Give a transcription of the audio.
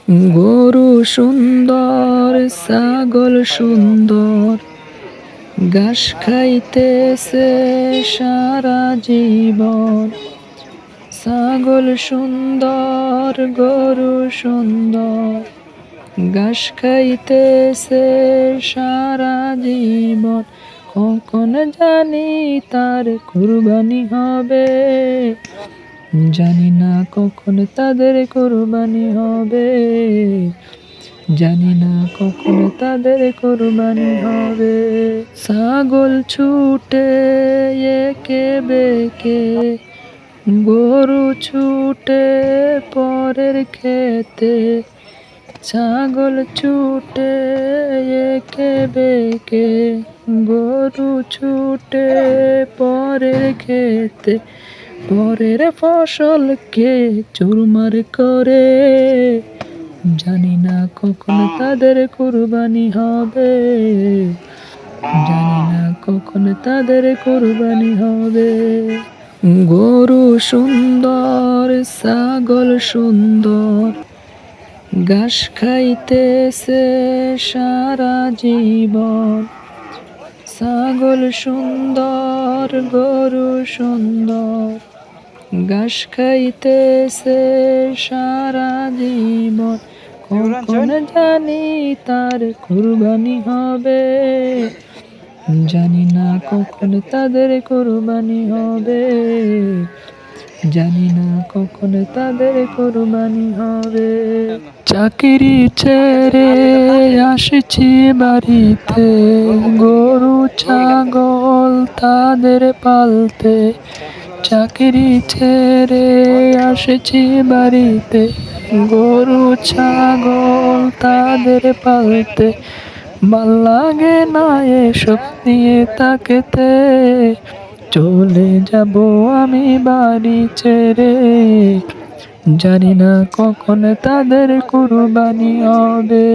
গরু সুন্দর, ছাগল সুন্দর, ঘাস খাইতেছে সারা জীবন। ছাগল সুন্দর, গরু সুন্দর, ঘাস খাইতেছে সারা জীবন। কখন জানি তার কুরবানি হবে, জানি না কখন তাদের কুরবানি হবে, জানি না কখন তাদের কুরবানি হবে। ছাগল ছুটে একে বেঁকে, গরু ছুটে পরের খেতে। ছাগল ছুটে একে বেঁকে, গরু ছুটে পরের খেতে। পরের ফসলকে চুরমার করে, জানি না কখন তাদের কুরবানি হবে, জানি না কখন তাদের কুরবানি হবে। গরু সুন্দর, ছাগল সুন্দর, ঘাস খাইতেছে সারা জীবন। ছাগল সুন্দর, গরু সুন্দর, ঘাস খাইতেছে সারা জীবন। কখন জানি তার কুরবানি হবে, জানি না কখন তাদের কুরবানি হবে, জানি না কখন তাদের কুরবানি হবে। চাকরি ছেড়ে আসছি বাড়িতে, গরু ছাগল তাদের পালতে। চাকরি ছেড়ে আসছি বাড়িতে, গরু ছাগল তাদের পালতে। ভাল লাগে না এসব নিয়ে থাকতে, চলে যাব আমি বাড়ি ছেড়ে। জানি না কখন তাদের কুরবানি হবে।